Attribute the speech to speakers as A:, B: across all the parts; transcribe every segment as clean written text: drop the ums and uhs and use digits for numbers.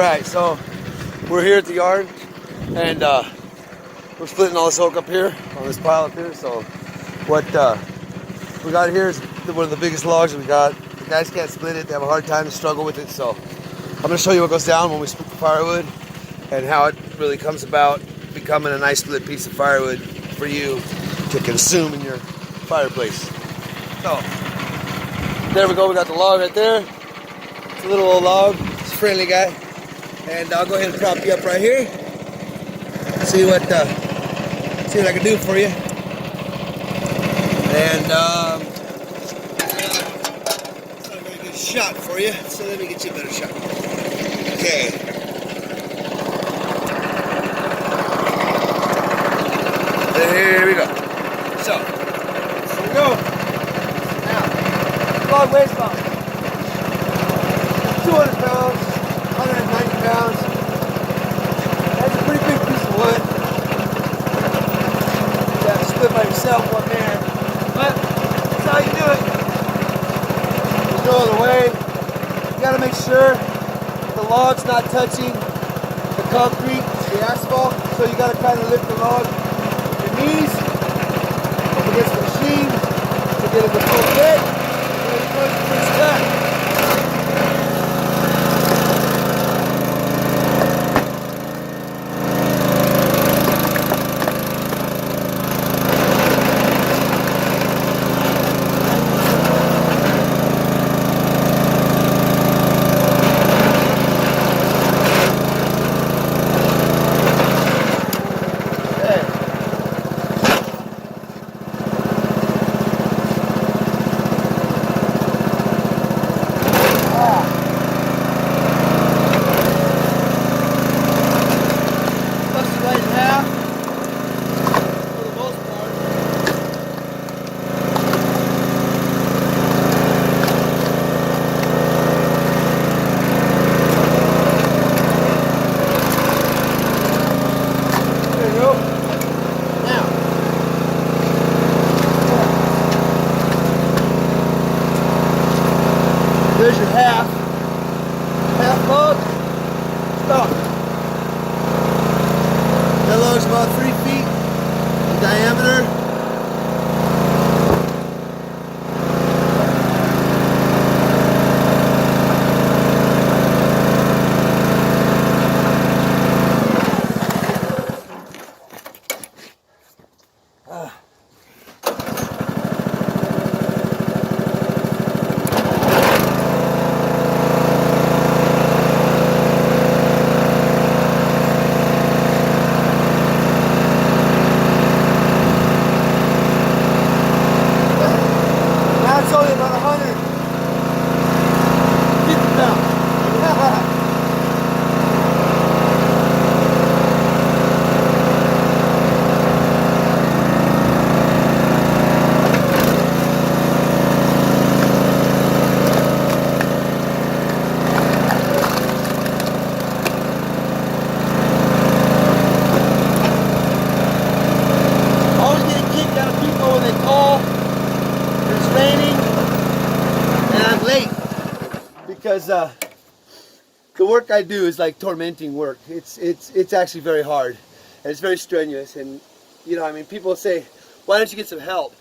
A: Alright, so we're here at the yard and we're splitting all this oak up here on this pile up here. So what we got here is one of the biggest logs we got. The guys can't split it, they have a hard time to struggle with it. So I'm going to show you what goes down when we split the firewood and how it really comes about becoming a nice split piece of firewood for you to consume in your fireplace. So there we go, we got the log right there. It's a little old log, it's a friendly guy. And I'll go ahead and prop you up right here. See what I can do for you. And it's not a very good shot for you, so let me get you a better shot. Okay. There we go. So here we go. Now, log weighs about 200 pounds. 190 pounds. That's a pretty big piece of wood. You got to split by yourself, one man. But that's how you do it. There's no other way. You got to make sure the log's not touching the concrete, the asphalt. So you got to kind of lift the log with your knees up against the machine to get it to full fit. And then you put the first cut. There's your half log. Stop. That log's about 3 feet in diameter. Because the work I do is like tormenting work. It's actually very hard, and it's very strenuous. And you know, I mean, people say, "Why don't you get some help?"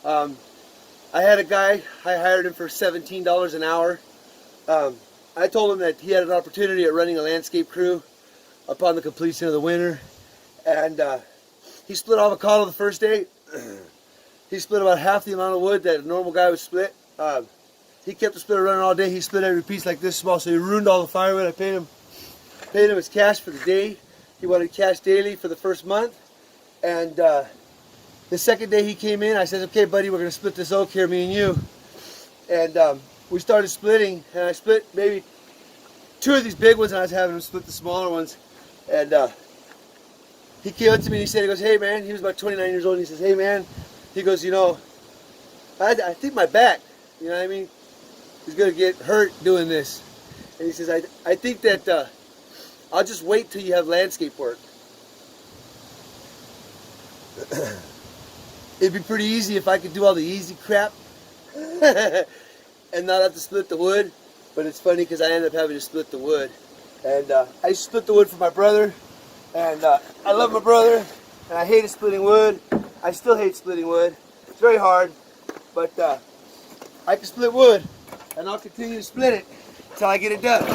A: I had a guy. I hired him for $17 an hour. I told him that he had an opportunity at running a landscape crew upon the completion of the winter, and he split avocado the first day. He split about half the amount of wood that a normal guy would split. He kept the splitter running all day. He split every piece like this small, so he ruined all the firewood. I paid him his cash for the day. He wanted cash daily for the first month. And the second day he came in, I said, "Okay, buddy, we're going to split this oak here, me and you." And we started splitting, and I split maybe 2 of these big ones, and I was having him split the smaller ones. And he came up to me and he said, he goes, "Hey, man," he was about 29 years old, and he says, "Hey, man," he goes, "you know, I think my back, you know what I mean, is going to get hurt doing this." And he says, I think that I'll just wait till you have landscape work. It'd be pretty easy if I could do all the easy crap and not have to split the wood. But it's funny because I ended up having to split the wood. And I used to split the wood for my brother, and I love my brother, and I hated splitting wood. I still hate splitting wood. It's very hard, but I can split wood, and I'll continue to split it until I get it done. So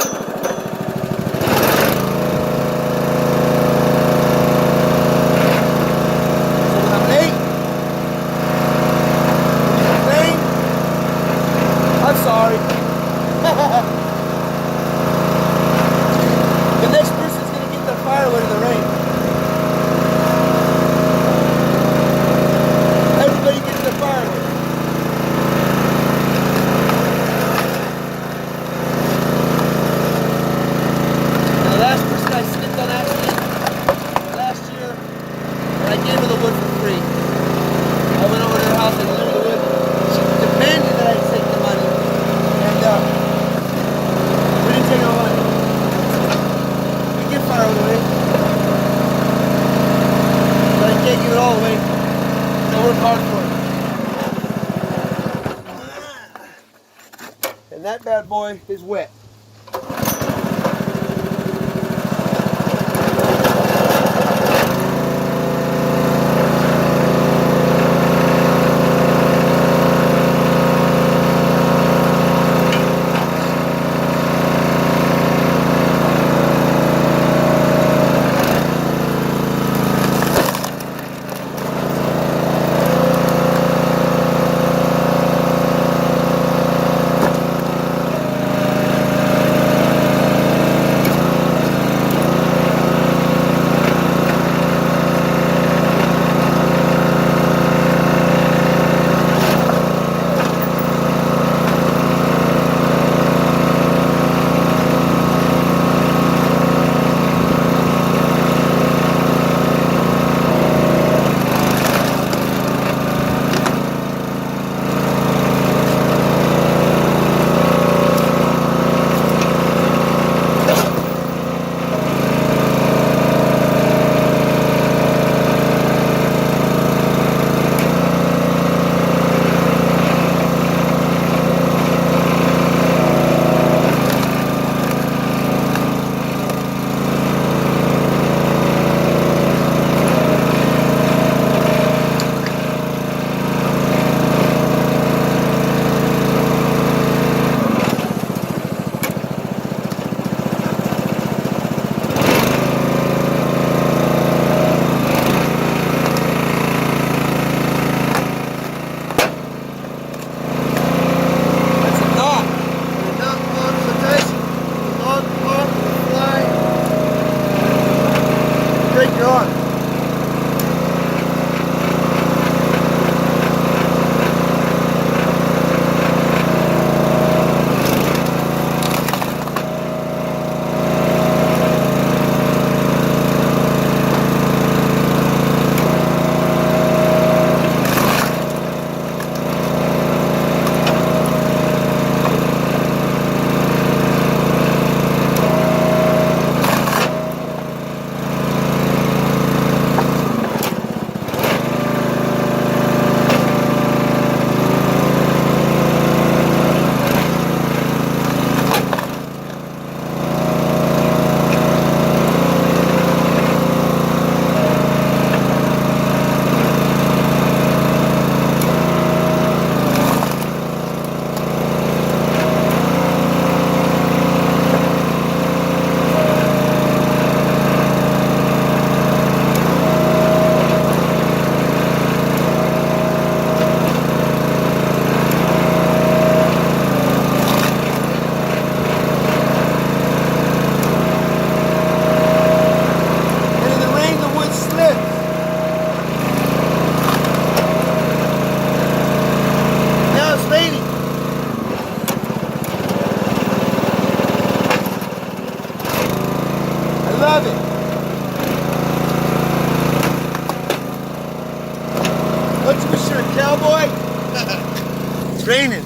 A: when I'm late, I'm sorry. The next person's gonna get their firewood in the rain. Everybody gets their firewood. And the last person I snipped on accident last year, and I gave her the wood for free. I went over to her house and delivered the wood. She demanded that I take the money, and we didn't take no money. We give firewood away, but I can't give it all away. So I work hard for it. And that bad boy is wet. Raining.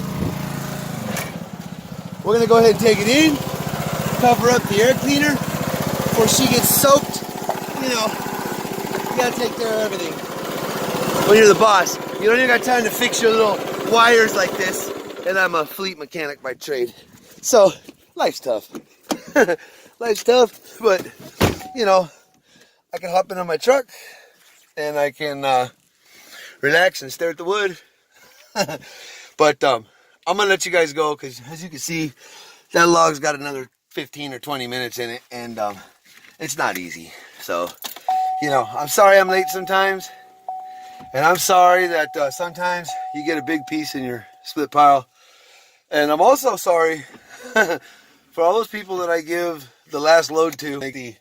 A: We're gonna go ahead and take it in, cover up the air cleaner before she gets soaked. You know, you gotta take care of everything. When you're the boss, you don't even got time to fix your little wires like this. And I'm a fleet mechanic by trade. So, life's tough. Life's tough, but you know, I can hop into my truck and I can relax and stare at the wood. But I'm gonna let you guys go because, as you can see, that log's got another 15 or 20 minutes in it, and it's not easy. So, you know, I'm sorry I'm late sometimes, and I'm sorry that sometimes you get a big piece in your split pile. And I'm also sorry for all those people that I give the last load to, like the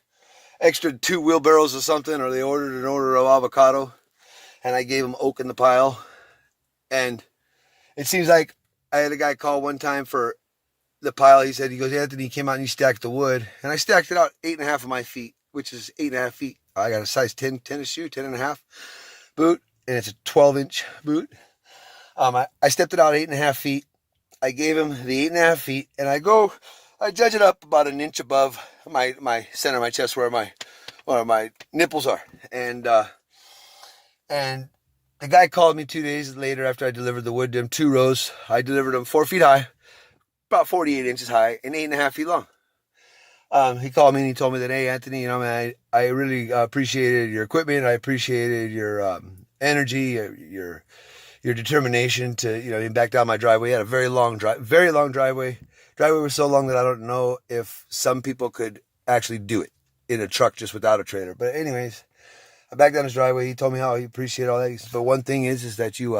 A: extra 2 wheelbarrows or something, or they ordered an order of avocado, and I gave them oak in the pile. And it seems like I had a guy call one time for the pile. He said, he goes, Anthony, you came out and you stacked the wood. And I stacked it out 8.5 of my feet, which is 8.5 feet. I got a size 10 tennis shoe, 10.5 boot, and it's a 12-inch boot. I stepped it out 8.5 feet. I gave him the 8.5 feet, and I judge it up about an inch above my center of my chest where my nipples are. And the guy called me 2 days later after I delivered the wood to him, 2 rows. I delivered them 4 feet high, about 48 inches high, and 8.5 feet long. He called me and he told me that, hey, Anthony, you know, man, I really appreciated your equipment. I appreciated your energy, your determination to, you know, back down my driveway. He had a very long driveway. Driveway was so long that I don't know if some people could actually do it in a truck just without a trailer. But anyways, I backed down his driveway. He told me how he appreciated all that. He said, but one thing is that you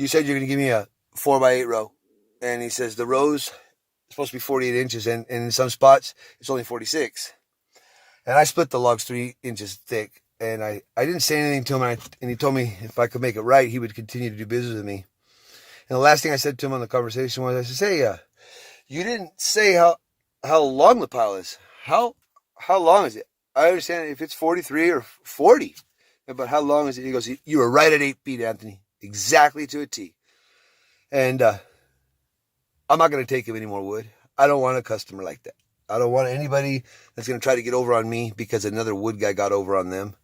A: said you're going to give me a 4x8 row. And he says the row's supposed to be 48 inches, and in some spots it's only 46. And I split the logs 3 inches thick. And I didn't say anything to him, and he told me if I could make it right, he would continue to do business with me. And the last thing I said to him on the conversation was, I said, hey, you didn't say how long the pile is. How long is it? I understand if it's 43 or 40, but how long is it? He goes, you were right at 8 feet, Anthony, exactly to a T. And I'm not going to take him any more wood. I don't want a customer like that. I don't want anybody that's going to try to get over on me because another wood guy got over on them.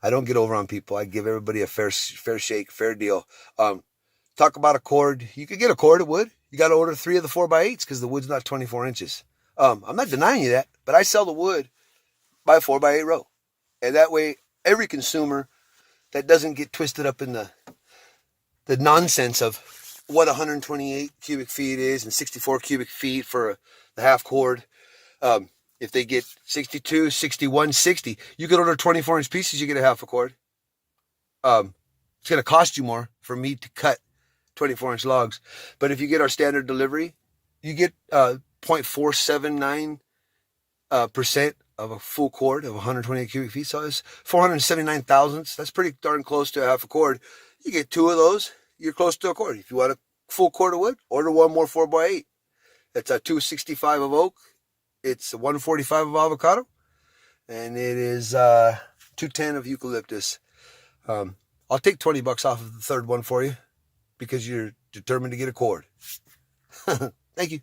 A: I don't get over on people. I give everybody a fair shake, fair deal. Talk about a cord. You could get a cord of wood. You got to order 3 of the 4x8s because the wood's not 24 inches. I'm not denying you that, but I sell the wood by 4x8 row. And that way, every consumer that doesn't get twisted up in the nonsense of what 128 cubic feet is and 64 cubic feet for the half cord. If they get 62, 61, 60, you could order 24-inch pieces, you get a half a cord. It's going to cost you more for me to cut 24-inch logs. But if you get our standard delivery, you get 0.479% of a full cord of 128 cubic feet. So it's 479 thousandths. That's pretty darn close to a half a cord. You get 2 of those, you're close to a cord. If you want a full cord of wood, order 1 more 4x8. It's a 265 of oak. It's a 145 of avocado. And it is 210 of eucalyptus. I'll take $20 off of the third one for you because you're determined to get a cord. Thank you.